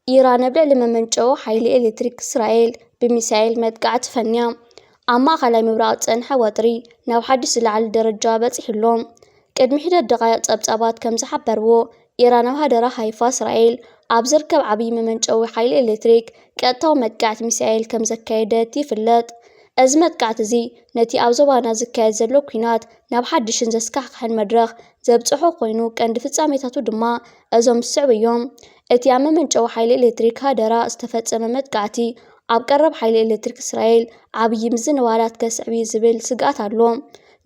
إيران بلع لممنጨው ሓይሊ ኤሌክትሪክ እስራኤል ብሚሳኤል መጥቃዕቲ ፈንያ ኣብ ማእኸላይ ምብራቕ ፀንሐ ወጥሪ ናብ ሓድሽ ዝለዓለ ደረጃ በፂሕሎም ቅድሚ ሒደት ደቓይቕ ፀብፃባት ከም ዝሓበርዎ ኢራን ኣብ ሃደራ ሃይፋ እስራኤል ኣብ ዝርከብ ዓብዪ መመንጨዊ ሓይሊ ኤሌክትሪክ ቀጥታዊ መጥቃዕቲ ሚሳኤል ከም ዘካየደት ይፍለጥ። እዚ መጥቃዕቲ እዚ ነቲ ኣብ ዞባና ዝካየድ ዘሎ ኩናት ናብ ሓድሽን ዘስካሕክሕን መድረኽ ዘብፅሖ ኮይኑ ቀንዲ ፍጻሜታቱ ድማ እዞም ዝስዕቡ እዮም። እቲ ኣብ መመንጨዊ ሓይሊ ኤሌክትሪክ ሃደራ ዝተፈጸመ መጥቃዕቲ ኣብ ቀረብ ሓይሊ ኤሌክትሪክ እስራኤል ዓብዪ ምዝንባላት ከስዕብ ዝብል ስግኣት ኣሎ።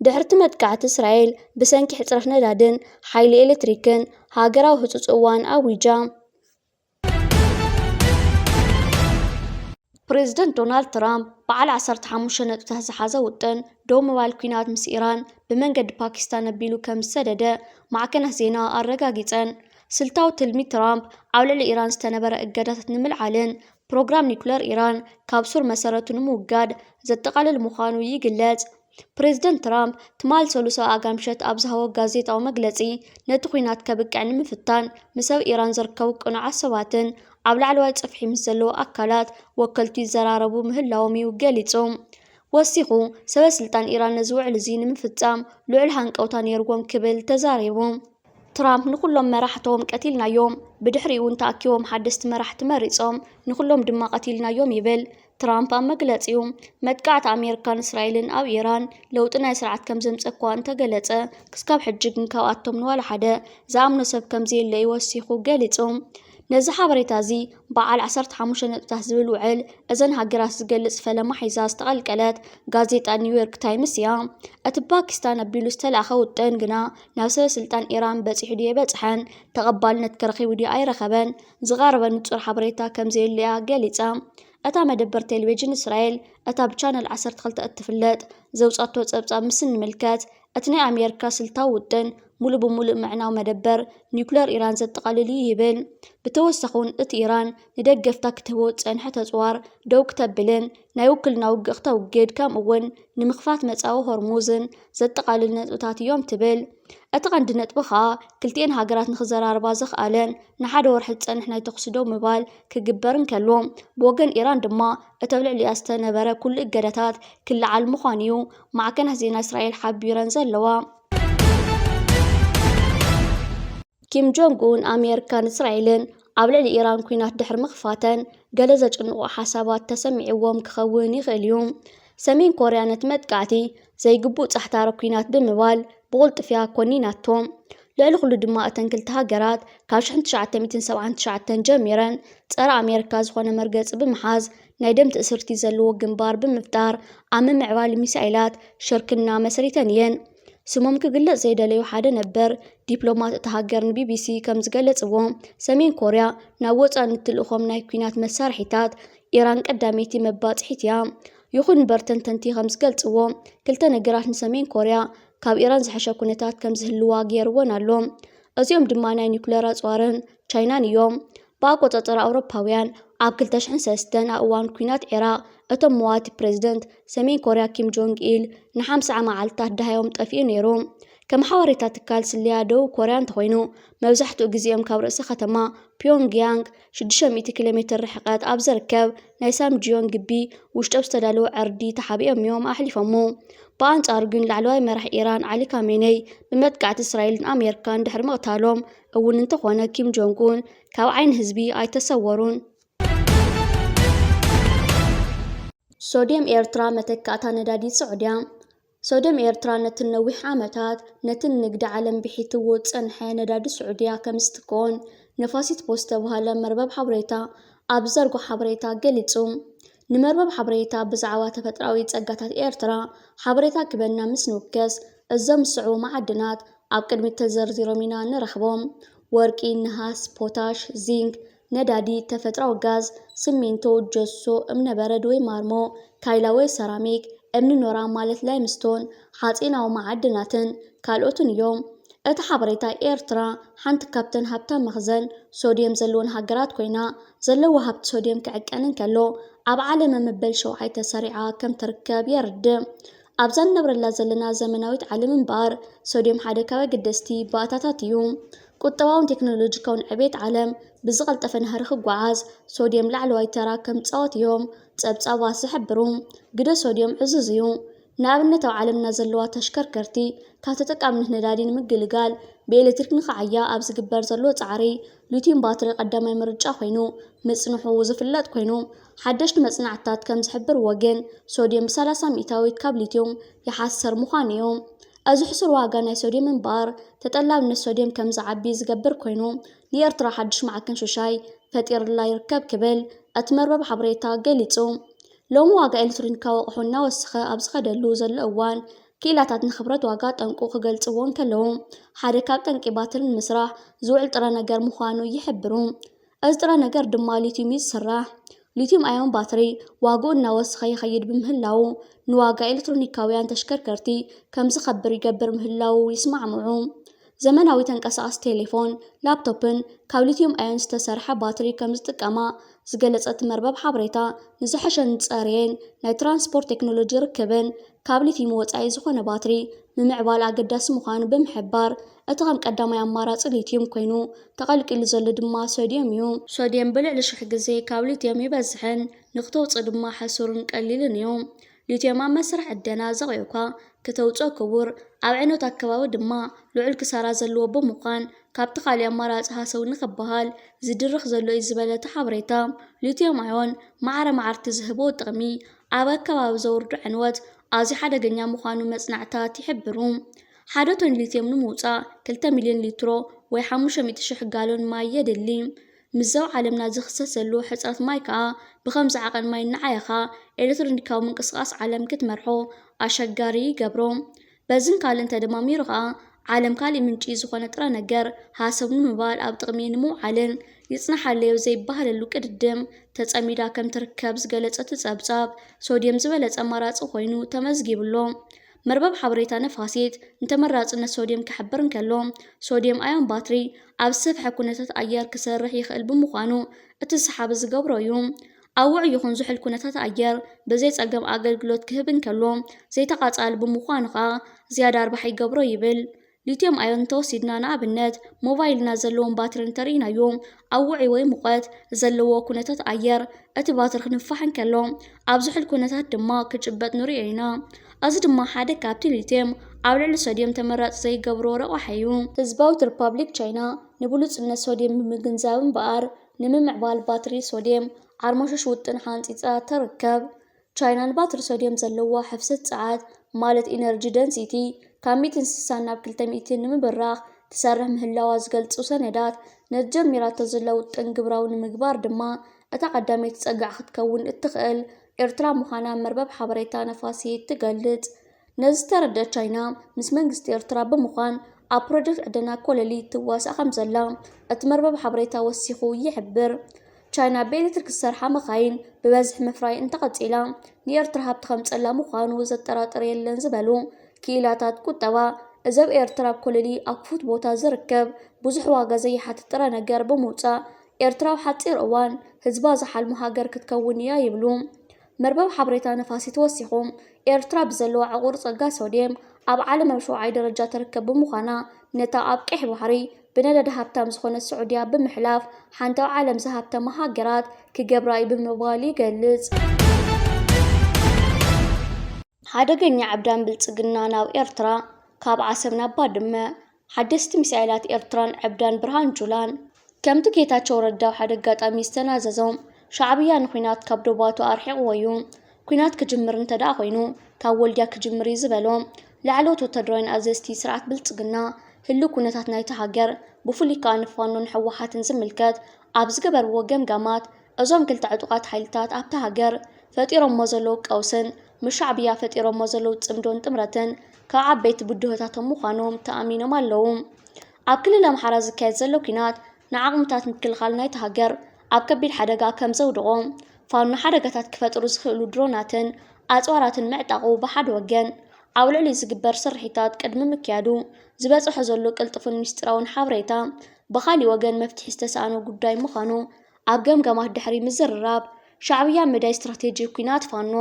ድሕርቲ መጥቃዕቲ እስራኤል ብሰንኪ ሕፅረት ነዳድን ሓይሊ ኤሌክትሪክን ሃገራዊ ህፁፅ እዋን ኣዊጃ። ፕሬዚደንት ዶናልድ ትራምፕ በዓል 15 ነጥብታት ዝሓዘ ውጥን ደው ምባል ኩናት ምስ ኢራን ብመንገዲ ፓኪስታን ኣቢሉ ከም ዝሰደደ ማዕከናት ዜና ኣረጋጊፀን። ስልታዊ ትልሚ ትራምፕ ኣብ ልዕሊ ኢራን ዝተነበረ እገዳታት ንምልዓልን ፕሮግራም ኒኩለር ኢራን ካብ ሱር መሰረቱ ንምውጋድ ዘጠቃልል ምዃኑ ይግለጽ። ፕሬዚደንት ትራምፕ ትማል ሰሉስ ኣጋምሸት ኣብ ዝሃቦ ጋዜጣዊ መግለጺ ነቲ ኩናት ከብቅዕ ንምፍታን ምስ ኣብ ኢራን ዝርከቡ ቅኑዓት ሰባትን ኣብ ላዕለዋይ ጽፍሒ ምስ ዘለዎ ኣካላት ወከልቲ ይዘራረቡ ምህላዎም እዩ ገሊጹ። ወሲኹ ሰበስልጣን ኢራን ነዚ ውዕል እዚ ንምፍጻም ልዑል ሃንቀውታ ነይርዎም ክብል ተዛሪቡ። ትራምፕ ንኩሎም መራሕቶም ቀቲልናዮም ብድሕሪኡ እውን ተኣኪቦም ሓደስቲ መራሕቲ መሪፆም ንኩሎም ድማ ቀቲልናዮም ይብል። ትራምፕ ኣብ መግለፂኡ መጥቃዕቲ ኣሜሪካን እስራኤልን ኣብ ኢራን ለውጢ ናይ ስርዓት ከም ዘምፅእ እኳ እንተገለፀ ክስካብ ሕጂ ግን ካብኣቶም ንዋላ ሓደ ዝኣምኖ ሰብ ከምዘየለ ወሲኹ ገሊጹ። ነዚ ሓበሬታ እዚ በዓል 15 ነጥብታት ዝብል ውዕል እዘን ሃገራት ዝገልጽ ፈለማ ሒዛ ዝተቐልቀለት ጋዜጣ ኒውዮርክ ታይምስ እያ። እቲ ፓኪስታን ኣቢሉ ዝተለኣኸ ውጥን ግና ናብ ሰበስልጣን ኢራን በፂሑ ድዩ ኣይበፅሐን፣ ተቐባልነት ከረኺቡ ድዩ ኣይረኸበን፣ ዝቐረበ ንጹር ሓበሬታ ከምዘየለ እያ ገሊጻ። እታ መደበር ቴሌቪዥን እስራኤል እታ ብቻነል 12 እትፍለጥ ዘውፃቶ ፀብፃብ ምስ ንምልከት እቲ ናይ ኣሜሪካ ስልታዊ ውጥን ሙሉእ ብሙሉእ ምዕናው መደበር ኒኩለር ኢራን ዘጠቃልል ይብል። ብተወሳኺ እቲ ኢራን ንደገፍታ ክትህቦ ፀንሐ ተፅዋር ደው ክተብልን ናይ ውክልና ውግእ ክተውግድ ከምኡ እውን ንምኽፋት መፃዊ ሆርሙዝን ዘጠቃልል ነጥብታት እዮም ትብል። እቲ ቀንዲ ነጥቢ ከዓ ክልቲአን ሃገራት ንክዘራርባ ዝኽኣለን ንሓደ ወርሒ ዝፀንሕ ናይ ተኹሲ ደው ምባል ክግበር እንከሎ ብወገን ኢራን ድማ እቲ ኣብ ልዕሊኣ ዝተነበረ ኩሉ እገዳታት ክለዓል ምዃኑ እዩ ማዕከናት ዜና እስራኤል ሓቢረን ዘለዋ። ኪም ጆንግ ኡን ኣሜሪካን እስራኤልን ኣብ ልዕሊ ኢራን ኩናት ድሕሪ ምኽፋተን ገለ ዘጭንቑ ሓሳባት ተሰሚዕዎም ክኸውን ይኽእል እዩ። ሰሜን ኮርያ ነቲ መጥቃዕቲ ዘይግቡእ ጻሕታረ ኩናት ብምባል ብቁልጥፍያ ኮኒናቶ። ልዕሊ ኩሉ ድማ እተን ክልተ ሃገራት ካብ 1979 ጀሚረን ፀረ ኣሜሪካ ዝኾነ መርገፂ ብምሓዝ ናይ ደም ትእስርቲ ዘለዎ ግንባር ብምፍጣር ኣብ ምምዕባል ሚሳኤላት ሽርክና መስሪተን እየን። ስሞም ክግለጽ ዘይደለዩ ሓደ ነበር ዲፕሎማት እቲ ሃገር ንቢቢሲ ከም ዝገለጽዎ ሰሜን ኮርያ ናብ ወፃኢ እትልእኾም ናይ ኩናት መሳርሒታት ኢራን ቀዳመይቲ መባፅሒት እያ። ይኹን እምበር ተንተንቲ ከም ዝገልጽዎ ክልተ ነገራት ንሰሜን ኮርያ ካብ ኢራን ዝሓሸ ኩነታት ከም ዝህልዋ ገይርዎን ኣሎ። እዚኦም ድማ ናይ ኒኩለር ኣፅዋርን ቻይናን እዮም። ብኣቆፃፅራ ኣውሮፓውያን ኣብ 2003 ኣብ እዋን ኩናት ኢራቅ እቶም መዋቲ ፕሬዚደንት ሰሜን ኮርያ ኪም ጆንግ ኢል ን50 መዓልታት ዳሃዮም ጠፊኡ ነይሩ። ከም ሓበሬታ ትካል ስልያ ደቡብ ኮርያ እንተኮይኑ መብዛሕትኡ ግዜኦም ካብ ርእሲ ከተማ ፒዮንግያንግ 600 ኪሎ ሜትር ርሕቀት ኣብ ዝርከብ ናይ ሳምጂዮን ግቢ ውሽጦ ዝተዳለወ ዕርዲ ተሓቢኦም እዮም ኣሕሊፎሙ። ብኣንጻሩ ግን ላዕለዋይ መራሒ ኢራን ዓሊ ካሜነይ ብመጥቃዕቲ እስራኤልን ኣሜሪካን ድሕሪ ምቕታሎም እውን እንተኾነ ኪም ጆንግ ኡን ካብ ዓይኒ ህዝቢ ኣይተሰወሩን። ሶድየም ኤርትራ መተካእታ ነዳዲት ስዑድያ። ሶድየም ኤርትራ ነቲ ነዊሕ ዓመታት ነቲ ንግዲ ዓለም ብሒትዎ ዝፀንሐ ነዳዲ ስዑድያ ከም ዝትኮን ነፋሲት ፖስት ዝተባህለ መርበብ ሓበሬታ ኣብ ዘርጎ ሓበሬታ ገሊጹ። ንመርበብ ሓበሬታ ብዛዕባ ተፈጥራዊ ፀጋታት ኤርትራ ሓበሬታ ክበና ምስ ንውከስ እዞም ዝስዕቡ ማዕድናት ኣብ ቅድሚት ተዘርዚሮም ኢና ንረኽቦም። ወርቂ፣ ነሃስ፣ ፖታሽ፣ ዚንክ፣ ነዳዲ፣ ተፈጥራዊ ጋዝ፣ ሲሚንቶ፣ ጀሶ፣ እምነበረድ ወይ ማርሞ፣ ካይላ ወይ ሰራሚክ፣ እምኒ ኖራ ማለት ላይምስቶን፣ ሓፂናዊ ማዕድናትን ካልኦትን እዮም። እቲ ሓበሬታ ኤርትራ ሓንቲ ካብተን ሃብታም መኽዘን ሶድየም ዘለወን ሃገራት ኮይና ዘለዎ ሃብቲ ሶድየም ክዕቀንን ከሎ ኣብ ዓለም መበል 7 ተሰሪዓ ከም ትርከብ የርድእ። ኣብዛ ንነብረላ ዘለና ዘመናዊት ዓለም እምበር ሶድየም ሓደ ካብ ኣገደስቲ ባእታታት እዩ። ቁጠባውን ቴክኖሎጂካውን ዕቤት ዓለም ብዝቐልጠፈ ናህሪ ክጓዓዝ ሶድየም ላዕለዋይ ተራ ከም ፃወት እዮም ጸብጻባት ዝሕብሩ ግደ ሶድየም ዕዙዝ እዩ። ንኣብነት ኣብ ዓለምና ዘለዋ ተሽከርከርቲ ካብ ተጠቃምነት ነዳዲ ንምግልጋል ብኤሌክትሪክ ንኽዓያ ኣብ ዝግበር ዘሎ ፃዕሪ ሊቲየም ባትሪ ቀዳማይ ምርጫ ኮይኑ ምጽንሑ ዝፍለጥ ኮይኑ ሓደሽቲ መጽናዕትታት ከም ዝሕብር ወገን ሶድየም ብ30 ሚእታዊት ካብ ሊቲየም ይሓሰር ምዃኑ እዩ። ኣብዚ ሕሱር ዋጋ ናይ ሶድየም እምበር ተጠላብነት ሶድየም ከም ዝዓቢ ዝገብር ኮይኑ ንኤርትራ ሓድሽ ማዕከን ሽሻይ ፈጢሩላ ይርከብ ክብል እቲ መርበብ ሓበሬታ ገሊጹ። ሎሚ ዋጋ ኤሌክትሮኒካዊ ኣቑሑ እናወስኸ ኣብ ዝኸደሉ ዘሎ እዋን ክኢላታት ንኽብረት ዋጋ ጠንቁ ክገልጽዎን ከለዉ ሓደ ካብ ጠንቂ ባትሪ ንምስራሕ ዝውዕል ጥረ ነገር ምዃኑ ይሕብሩ። እዚ ጥረ ነገር ድማ ሊቲየም እዩ ዝስራሕ። ሊቲየም ኣዮን ባትሪ ዋግኡ እናወስኸ ይኸይድ ብምህላው ንዋጋ ኤሌክትሮኒካውያን ተሽከርከርቲ ከም ዝኸብር ይገብር ምህላው ይስማዕምዑ። ዘመናዊ ተንቀሳቓሲ ቴሌፎን ላፕቶፕን ካብ ሊቲየም ኣዮን ዝተሰርሐ ባትሪ ከም ዝጥቀማ ዝገለጸት መርበብ ሓበሬታ ንዝሐሸን ዝጸረየን ናይ ትራንስፖርት ቴክኖሎጂ ርክብን ካብ ሊቲየም ወጻኢ ዝኾነ ባትሪ ንምዕባል ኣገዳሲ ምዃኑ ብምሕባር እቲ ከም ቀዳማይ ኣማራፂ ሊቲየም ኮይኑ ተቐልቂሉ ዘሎ ድማ ሶድየም እዩ። ሶድየም ብልዕሊ 1000 ግዜ ካብ ሊቲየም ይበዝሕን ንኽተውፅእ ድማ ሓሱርን ቀሊልን እዩ። ሊቲየም ኣብ መስርሕ ዕደና ዘቑዑካ ከተውፅኦ ክቡር ኣብ ዕኖት ኣከባቢ ድማ ልዑል ክሳራ ዘለዎ ብምዃን ካብቲ ካሊእ ኣማራፂ ሃሰው ንኽበሃል ዝድርኽ ዘሎ እዩ ዝበለተ ሓበሬታ ሊቲየም ኣዮን ማዕረ ማዓርቲ ዝህቦ ጥቕሚ ኣብ ኣከባቢ ዘውርዱ ዕንወት ኣዝዩ ሓደገኛ ምዃኑ መጽናዕትታት ይሕብሩ። ሓደ ቶን ሊቲየም ንምውፃእ 2 ሚልዮን ሊትሮ ወይ 500,000 ጋሎን ማይ የድሊ። ምዛው ዓለምና ዝኽሰት ዘሎ ሕፅረት ማይ ከዓ ብኸምዚ ዓቐን ማይ ንዓየኻ ኤሌክትሮኒካዊ ምንቅስቓስ ዓለም ክትመርሖ ኣሸጋሪ ይገብሮ። በዝን ካልእን ተደማሚሩ ከዓ ዓለም ካሊእ ምንጪ ዝኾነ ጥረ ነገር ሃሰብ ንምባል ኣብ ጥቕሚ ንምውዓልን ይጽናሓለዮ ዘይባሃለሉ ቅድድም ተጸሚዳ ከም ትርከብ ዝገለጸት ጸብጻብ ሶድየም ዝበለጸ ኣማራፂ ኮይኑ ተመዝጊብሎ። መርበብ ሓበሬታ ነፋሲት እንተመራጽነት ሶድየም ክሕብር እንከሎ ሶድየም ኣዮን ባትሪ ኣብ ዝሰፍሐ ኩነታት ኣየር ክሰርሕ ይኽእል ብምዃኑ እቲ ሰሓቢ ዝገብሮ እዩ። ኣብ ውዑይ ይኹን ዝሑል ኩነታት ኣየር ብዘይ ጸገም ኣገልግሎት ክህብ እንከሎ ዘይተቓጻሊ ብምዃኑ ከዓ ዝያዳ ኣርባሕ ይገብሮ ይብል። ሊቲየም ኣዮን ተወሲድና ንኣብነት ሞባይልና ዘለዎም ባትሪ እንተርኢናዮ ኣብ ውዑይ ወይ ሙቐት ዘለዎ ኩነታት ኣየር እቲ ባትሪ ክንፋሕ እንከሎ ኣብ ዝሑል ኩነታት ድማ ክጭበጥ ንሪኦ ኢና። እዚ ድማ ሓደ ካብቲ ሊቲየም ኣብ ልዕሊ ሶድየም ተመራፂ ዘይገብሮ ረቑሓ እዩ። ህዝባዊት ሪፓብሊክ ቻይና ንብሉጽነት ሶድየም ብምግንዛብ እምበኣር ንምምዕባል ባትሪ ሶድየም ዓርሞሸሽ ውጥን ሓንፂፃ ተርከብ። ቻይና ንባትሪ ሶድየም ዘለዋ ሕፍሰት ፀዓት ማለት ኢነርጂ ደንሲቲ ካብ 160 ናብ 200 ንምብራኽ ትሰርሕ ምህላዋ ዝገልጹ ሰነዳት ነቲ ጀሚራቶ ዘላ ውጥን ግብራዊ ንምግባር ድማ እታ ቀዳመይቲ ፀጋዕ ክትከውን እትኽእል ኤርትራ ምዃና መርበብ ሓበሬታ ነፋሲት ትገልጽ። ነዚ ዝተረድአት ቻይና ምስ መንግስቲ ኤርትራ ብምዃን ኣብ ፕሮጀክት ዕደና ኮለሊት ትዋሳእ ከም ዘላ እቲ መርበብ ሓበሬታ ወሲኹ ይሕብር። ቻይና ብኤሌክትሪክ ዝሰርሓ መኻይን ብበዝሒ ምፍራይ እንተቐፂላ ንኤርትራ ሃብቲ ከምፀላ ምዃኑ ዘጠራጥር የለን ዝበሉ ክኢላታት ቁጠባ እዚ ኣብ ኤርትራ ኮለሊ ኣብ ክፉት ቦታ ዝርከብ ብዙሕ ዋጋ ዘይሓትት ጥረ ነገር ብምውፃእ ኤርትራ ኣብ ሓፂር እዋን ህዝባ ዝሓልሙ ሃገር ክትከውን እያ ይብሉ። መርበብ ሓበሬታ ነፋሲት ወሲኹ ኤርትራ ብዘለዋ ዕቑር ጸጋ ሶድየም ኣብ ዓለም ኣብ 7ይ ደረጃ ትርከብ ብምዃና ነታ ኣብ ቀይሕ ባሕሪ ብነዳዲ ሃብታም ዝኾነት ስዑድያ ብምሕላፍ ሓንቲ ኣብ ዓለም ዝሃብተማ ሃገራት ክገብራ እዩ ብምባል ይገልጽ። ሓደገኛ ዓብዳን ብልጽግና ናብ ኤርትራ ካብ ዓሰብ ናብ ባድመ ሓደስቲ ሚሳኤላት ኤርትራን ዕብዳን ብርሃን ጁላን ከምቲ ጌታቸው ረዳ ሓደ ኣጋጣሚ ዝተናዘዞም ሻዕብያ ንኩናት ካብ ዶባቱ ኣርሒቕዎ እዩ። ኩናት ክጅምር እንተደኣ ኮይኑ ካብ ወልድያ ክጅምር እዩ ዝበሎም ላዕለዎት ወታደራውያን ኣዘዝቲ ስርዓት ብልጽግና ህልው ኩነታት ናይቲ ሃገር ብፍሉይ ከዓ ንፋኖን ሕወሓትን ዝምልከት ኣብ ዝገበርዎ ገምጋማት እዞም ክልተ ዕጡቓት ሓይልታት ኣብታ ሃገር ፈጢሮሞ ዘለዉ ቀውስን ምሻዕብያ ፈጢሮሞ ዘለዉ ጽምዶን ጥምረትን ካብ ዓበይቲ ብድሆታቶም ምዃኖም ተኣሚኖም ኣለዉ። ኣብ ክልል ኣምሓራ ዝካየድ ዘሎ ኩናት ንዓቕምታት ምክልኻል ናይቲ ሃገር ኣብ ከቢድ ሓደጋ ከም ዘውድቖ ፋኖ ሓደጋታት ክፈጥሩ ዝኽእሉ ድሮናትን ኣፅዋራትን ምዕጣቑ ብሓደ ወገን ኣብ ልዕሊ ዝግበር ስርሒታት ቅድሚ ምክያዱ ዝበፅሖ ዘሎ ቅልጥፉን ምስጢራውን ሓበሬታ ብኻሊእ ወገን መፍትሒ ዝተሰኣኖ ጉዳይ ምዃኑ ኣብ ገምገማት ድሕሪ ምዝርራብ ሻዕብያ መዳይ ስትራቴጂ ኩናት ፋኖ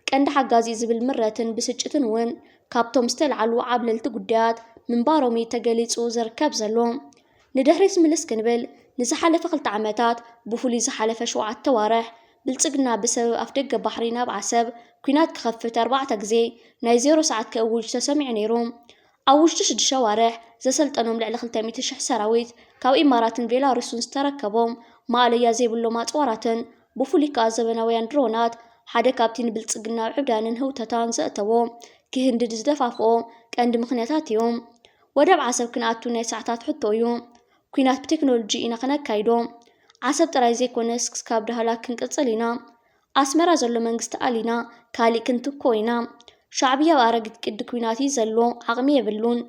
ቀንዲ ሓጋዚ ዝብል ምረትን ብስጭትን እውን ካብቶም ዝተለዓሉ ዓብለልቲ ጉዳያት ምንባሮም ተገሊጹ ዝርከብ ዘሎ ندهريس ملس كنبل نزحلف 2 ዓመታት بفولي زحلف 7 وارح ብልጽግና بسبب أفدق بحرينا بعسب ኩናት ክኸፍት 4 ግዜ ናይ 0 ሰዓት ክእውጅ ተሰሚዑ ነይሩ። ኣብ ውሽጢ 6 ሸዋርሕ ዘሰልጠኖም ልዕሊ 200,000 ሰራዊት ካብ ኢማራትን ቤላሩስን ዝተረከቦም ማዕለያ ዘይብሎም ኣጽዋራትን ብፍሉይ ከዓ ዘበናውያን ድሮናት ሓደ ካብቲ ንብልጽግና ዕብዳንን ህውተታን ዘእተዎ ክህንድድ ዝደፋፍኦ ቀንዲ ምኽንያታት እዮም። ወደብ ዓሰብ ክንኣቱ ናይ ሰዓታት ሕቶ እዩ። ኩናት ብቴክኖሎጂ ኢና ክነካይዶ ዓሰብ ጥራይ ዘይኮነስ ክስካብ ዳህላ ክንቅጽል ኢና። ኣስመራ ዘሎ መንግስቲ ኣሊና ካሊእ ክንትኮ ኢና። ሻዕብያ ኣረጊት ቅዲ ኩናት ዘሎ ዓቕሚ የብሉን።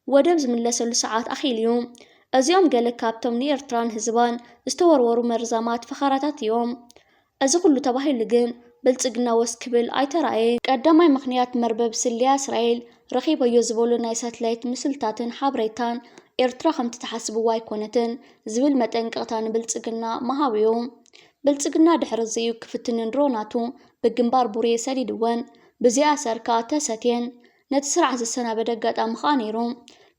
ወደብ ዝምለሰሉ ሰዓት ኣኺልዩ። እዚኦም ገለ ካብቶም ንኤርትራን ህዝባን ዝተወርወሩ መርዛማት ፈኻራታት እዮም። እዚ ኩሉ ተባሂሉ ግን ብልጽግና ወስ ክብል ኣይተረኣየ። ቀዳማይ ምኽንያት መርበብ ስልያ እስራኤል ረኺበዮ ዝበሉ ናይ ሳተላይት ምስልታትን ሓበሬታን ኤርትራ ከምቲ ተሓስብዋ ኣይኮነትን ዝብል መጠንቀቕታ ንብልጽግና መሃብዩ። ብልጽግና ድሕሪ ዘዩ ክፍትንን ድሮናቱ ብግንባር ቡሬ ሰዲድወን ብዚኣ ሰርካ ተሰትየን ነቲ ስርዓት ዘሰናበደ ኣጋጣሚ ኸኣ ነይሩ።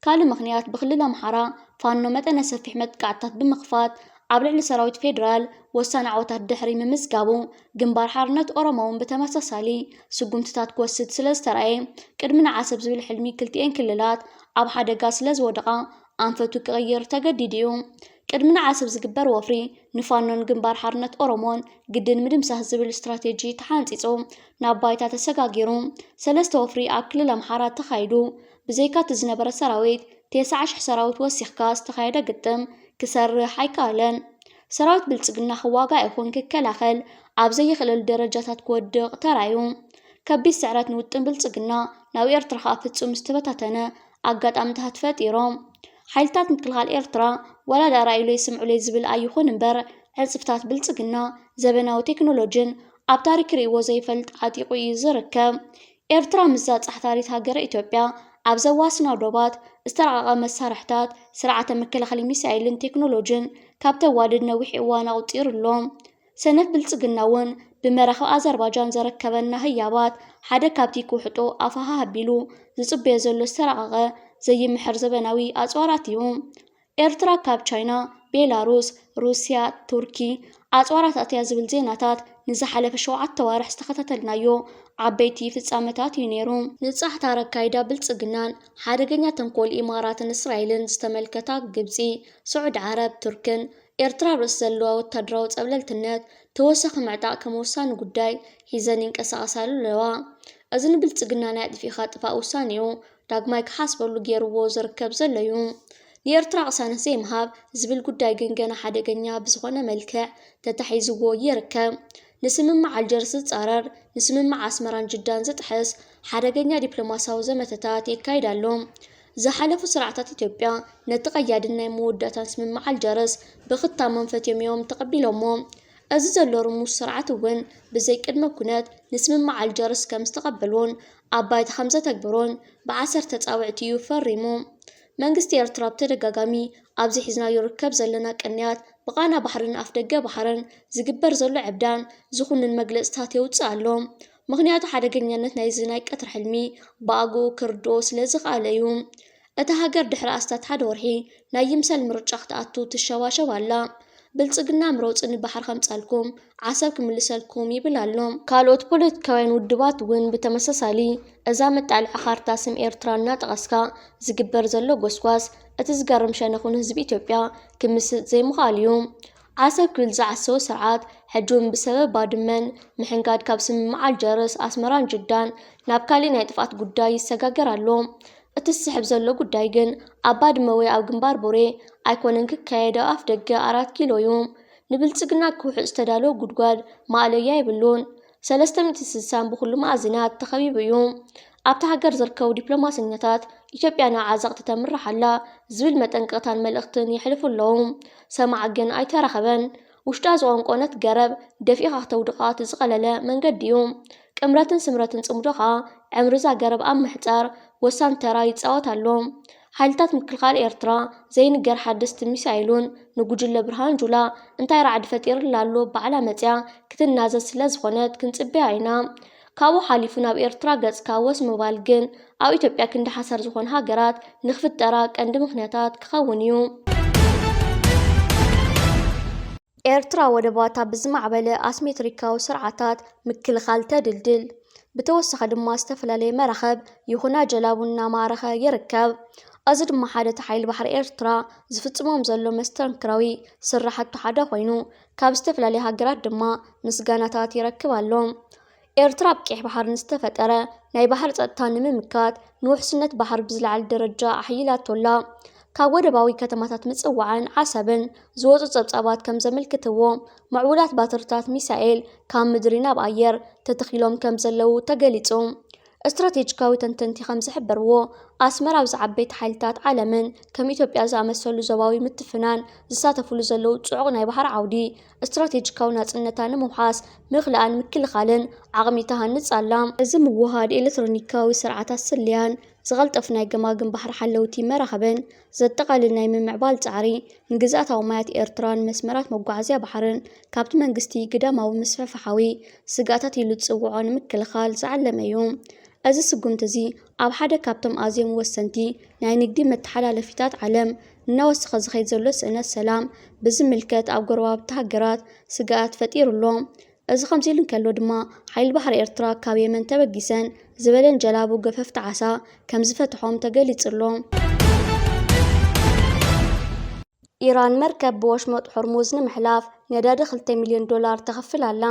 ካልእ ምኽንያት ብክልል ኣምሓራ ፋኖ መጠነ ሰፊሕ መጥቃዕታት ብምኽፋት ኣብ ልዕሊ ሰራዊት ፌደራል ወሳኒ ዓወታት ድሕሪ ምምዝጋቡ ግንባር ሓርነት ኦሮሞውን ብተመሳሳሊ ስጉምትታት ክወስድ ስለ ዝተረኣየ ቅድሚ ንዓሰብ ዝብል ሕልሚ ክልቲአን ክልላት ኣብ ሓደጋ ስለ ዝወደቓ ኣንፈቱ ክቕይር ተገዲድ እዩ። ቅድሚ ንዓሰብ ዝግበር ወፍሪ ንፋኖን ግንባር ሓርነት ኦሮሞን ግድን ምድምሳስ ዝብል ስትራቴጂ ተሓንፂጹ ናብ ባይታ ተሰጋጊሩ 3 ወፍሪ ኣብ ክልል ኣምሓራ ተኻይዱ። ብዘይካት ዝነበረ ሰራዊት 9,000 ሰራዊት ወሲኽካ ዝተኻየደ ግጥም ክሰርሕ ኣይከኣለን። ሰራዊት ብልጽግና ክዋጋ ይኹን ክከላኸል ኣብ ዘይኽእለሉ ደረጃታት ክወድቕ ተራዩ። ከቢድ ስዕረት ንውጥን ብልጽግና ናብ ኤርትራ ከዓ ፍጹም ዝተበታተነ ኣጋጣሚታት ፈጢሮም። ሓይልታት ምክልኻል ኤርትራ ወላ ዳራእዩሎ ይስምዑለይ ዝብል ኣይኹን እምበር ዕጽፍታት ብልጽግና ዘበናዊ ቴክኖሎጅን ኣብ ታሪክ ርእይዎ ዘይፈልጥ ዓጢቑ እዩ ዝርከብ። ኤርትራ ምዛት ጻሕታሪት ሃገረ ኢትዮጵያ ኣብ ዘዋስና ዶባት ዝተረቐቐ መሳርሕታት ስርዓተ መከላኸሊ ሚሳኤልን ቴክኖሎጅን ካብ ተዋድድ ነዊሕ እዋን ኣቁጢሩሎ። ሰነፍ ብልጽግና እውን ብመራኸብ ኣዘርባጃን ዘረከበና ህያባት ሓደ ካብቲ ክውሕጦ ኣፋሃ ኣቢሉ ዝጽበየ ዘሎ ዝተረቐቐ ዘይምሕር ዘበናዊ ኣጽዋራት እዩ። ኤርትራ ካብ ቻይና፣ ቤላሩስ፣ ሩስያ፣ ቱርኪ ኣጽዋራት ኣትያ ዝብል ዜናታት ንዝሓለፈ 7 ዋርሕ ዝተኸታተልናዮ ዓበይቲ ፍጻመታት እዩ ነይሩ። ንጻሕታ ረካይዳ ብልጽግናን ሓደገኛ ተንኮል ኢማራትን እስራኤልን ዝተመልከታ ግብፂ፣ ስዑድ ዓረብ፣ ቱርክን ኤርትራ ርእስ ዘለዋ ወታደራዊ ጸብለልትነት ተወሳኺ ምዕጣቕ ከም ወሳኒ ጉዳይ ሒዘን ይንቀሳቐሳሉ ኣለዋ። እዚ ንብልጽግና ናይ ኣጥፊኻ ጥፋእ ውሳነ እዩ ዳግማይ ክሓስበሉ ገይርዎ ዝርከብ ዘሎ እዩ። ንኤርትራ ቅሳነት ዘይምሃብ ዝብል ጉዳይ ግን ገና ሓደገኛ ብዝኾነ መልክዕ ተታሒዝዎ ይርከብ። ንስምምዕ ኣልጀርስ ዝጻረር ንስምምዕ ኣስመራን ጅዳን ዝጥሕስ ሓደገኛ ዲፕሎማሲያዊ ዘመተታት የካይዳሎ። ዝሓለፉ ስርዓታት ኢትዮጵያ ነቲ ቀያድን ናይ መወዳእታን ስምምዕ ኣልጀርስ ብኽታም መንፈት እዮም ተቐቢሎሞ። እዚ ዘሎ ርሙስ ስርዓት እውን ብዘይ ቅድመ ኩነት ንስምምዕ ኣልጀርስ ከም ዝተቐበልዎን ኣብ ባይታ ከም ዘተግብሮን ብ10 ጻውዕቲ እዩ ፈሪሙ። መንግስቲ ኤርትራ ብተደጋጋሚ ኣብዚ ሒዝናዮ ርከብ ዘለና ቅንያት ብቃና ባሕርን ኣፍደገ ባሕርን ዝግበር ዘሎ ዕብዳን ዝኹንን መግለጽታት የውፅእ ኣሎ። ምክንያቱ ሓደገኛነት ናይዚ ናይ ቀትሪ ሕልሚ ብኣግኡ ክርድኦ ስለ ዝኽኣለ እዩ። እታ ሃገር ድሕሪ ኣስታት ሓደ ወርሒ ናይ ይምሰል ምርጫ ክትኣቱ ትሸዋሸው ኣላ። ብልጽግና ምሮፅ ንባሕር ከምጻልኩም ዓሰብ ክምልሰልኩም ይብል ኣሎ። ካልኦት ፖለቲካውያን ውድባት እውን ብተመሳሳሊ እዛ መጣልዒ ካርታ ስም ኤርትራ እናጠቐስካ ዝግበር ዘሎ ጎስጓስ እቲ ዝገርም ሸነኹን ህዝቢ ኢትዮጵያ ክምስጥ ዘይምኽኣል እዩ። ዓሰብ ክብል ዝዓሰቦ ስርዓት ሕጂ እውን ብሰበብ ባድመን ምሕንጋድ ካብ ስምምዕ ኣልጀርስ ኣስመራን ጅዳን ናብ ካሊእ ናይ ጥፋት ጉዳይ ይሰጋገር ኣሎ። እቲ ዝስሕብ ዘሎ ጉዳይ ግን ኣብ ባድመ ወይ ኣብ ግንባር ቡሬ ኣይኮነን ክካየድ ኣብ ኣፍ ደገ 4 ኪሎ እዩ። ንብልጽግና ክውሕጥ ዝተዳለወ ጉድጓድ ማእለያ ይብሉን። 360 ብኩሉ ማዕዝናት ተኸቢቡ እዩ። ኣብቲ ሃገር ዝርከቡ ዲፕሎማሰኛታት ኢትዮጵያ ናብ ዓዘቕቲ ተምርሕ ኣላ ዝብል መጠንቀቕታን መልእኽትን ይሕልፉ ኣለዉ። ሰማዕ ግን ኣይተረኸበን። ውሽጣ ዝቆንቆነት ገረብ ደፊእኻ ክተውድቓ ዝቐለለ መንገዲ እዩ። ቅምረትን ስምረትን ጽምዶኻ ዕምሪ እዛ ገረብ ኣብ ምሕጻር ወሳኒ ተራ ይጻወት ኣሎ። ሓይልታት ምክልኻል ኤርትራ ዘይንገር ሓደስቲ ሚሳኤሉን ንጉጅለ ብርሃን ጁላ እንታይ ራዕዲ ፈጢሩላ ኣሎ በዓላ መፅያ ክትናዘዝ ስለ ዝኾነት ክንጽበያ ኢና። ካብኡ ሓሊፉ ናብ ኤርትራ ገጽካ ወስ ምባል ግን ኣብ ኢትዮጵያ ክንዲ ሓሰር ዝኾኑ ሃገራት ንኽፍጠራ ቀንዲ ምኽንያታት ክኸውን እዩ። ኤርትራ ወደባታ ብዝማዕበለ ኣስሜትሪካዊ ስርዓታት ምክልኻል ተድልድል ብተወሳኺ ድማ ዝተፈላለየ መራኸብ ይኹና ጀላቡን እናማረኸ ይርከብ። እዚ ድማ ሓደ ሓይሊ ባሕሪ ኤርትራ ዝፍጽሞም ዘሎ መስተንክራዊ ስራሕቱ ሓደ ኮይኑ ካብ ዝተፈላለየ ሃገራት ድማ ምስጋናታት ይረክብ ኣሎ። ኤርትራ ብቂሕ ባሕሪ ንዝተፈጠረ ናይ ባሕሪ ጸጥታ ንምምካት ንውሕስነት ባሕሪ ብዝለዓለ ደረጃ ኣሕይላቶላ። ካብ ወደባዊ ከተማታት ምጽዋዕን ዓሰብን ዝወፁ ጸብጻባት ከም ዘመልክትዎ ምዕቡላት ባትርታት ሚሳኤል ካብ ምድሪ ናብ ኣየር ተተኺሎም ከም ዘለዉ ተገሊጹ። استراتيجيكاዊ ተንተንቲ ከም ዝሕብርዎ ኣስመራ ኣብ ዓበይቲ ሓይልታት ዓለምን ከም ኢትዮጵያ ዝኣመሰሉ ዞባዊ ምትፍናን ዝሳተፍሉ ዘለው ጽዑቕ ናይ ባሕሪ ዓውዲ استراتيجيካዊ ናጽነታ ንምውሓስ ምኽላእን ምክልኻልን ዓቕሚ ተሃንጽ ኣላ። እዚ ምውሃድ ኤሌክትሮኒካዊ ስርዓታት ስልያን ዝቐልጠፍ ናይ ገማግም ባሕሪ ሓለውቲ መራኸብን ዘጠቓልል ናይ ምምዕባል ጻዕሪ ንግዝኣታዊ ማያት ኤርትራን መስመራት መጓዓዝያ ባሕርን ካብቲ መንግስቲ ግዳማዊ ምስፍሕፋሓዊ ስጋታት ኢሉ ዝጽውዖ ንምክልኻል ዝዓለመ እዩ። እዚ ስጉምቲ እዚ ኣብ ሓደ ካብቶም ኣዝዮም ወሰንቲ ናይ ንግዲ መተሓላለፊታት ዓለም እናወሰኸ ዝኸይድ ዘሎ ስእነት ሰላም ብዝምልከት ኣብ ጎረባብቲ ሃገራት ስጋኣት ፈጢሩሎ። እዚ ከምዚ ኢሉ እንከሎ ድማ ሓይሊ ባሕሪ ኤርትራ ካብ የመን ተበጊሰን ዝበለን ጀላቡ ገፈፍቲ ዓሳ ከም ዝፈትሖም ተገሊጹሎ። ኢራን መርከብ ብወሽመጥ ሆርሙዝ ንምሕላፍ ነዳዲ $2 ሚልዮን ተኸፍል ኣላ።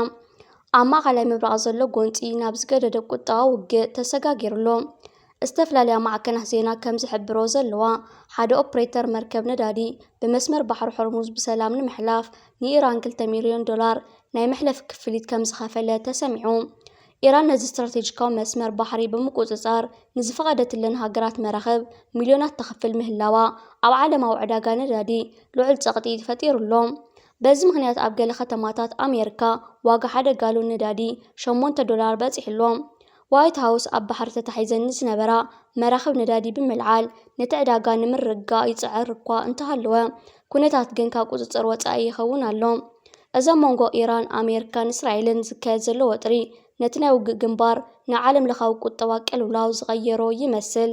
ኣብ ማእኸላይ ምብራቕ ዘሎ ጎንፂ ናብ ዝገደደ ቁጠባዊ ውግእ ተሰጋጊሩሎ። ዝተፈላለዩ ማዕከናት ዜና ከም ዝሕብሮ ዘለዋ ሓደ ኦፕሬተር መርከብ ነዳዲ ብመስመር ባሕሪ ሆርሙዝ ብሰላም ንምሕላፍ ንኢራን $2 ሚልዮን ናይ መሕለፊ ክፍሊት ከም ዝኸፈለ ተሰሚዑ። ኢራን ነዚ ስትራቴጂካዊ መስመር ባሕሪ ብምቁፅጻር ንዝፈቐደትለን ሃገራት መራኸብ ሚልዮናት ተኸፍል ምህላዋ ኣብ ዓለማዊ ዕዳጋ ነዳዲ ልዑል ጸቕጢ ፈጢሩሎ። በዚ ምክንያት ኣብ ገለ ከተማታት ኣሜሪካ ዋጋ ሓደ ጋሎን ነዳዲ $8 በፂሕሎ። ዋይት ሃውስ ኣብ ባሕሪ ተታሒዘን ዝነበራ መራኸብ ነዳዲ ብምልዓል ነቲ ዕዳጋ ንምርግጋእ ይጽዕር እኳ እንተሃለወ ኩነታት ግን ካብ ቁፅጽር ወጻኢ ይኸውን ኣሎ። እዚ መንጎ ኢራን ኣሜሪካን እስራኤልን ዝካየድ ዘሎ ወጥሪ ነቲ ናይ ውግእ ግንባር ንዓለም ለኻዊ ቁጠባ ቅልውላው ዝቐየሮ ይመስል።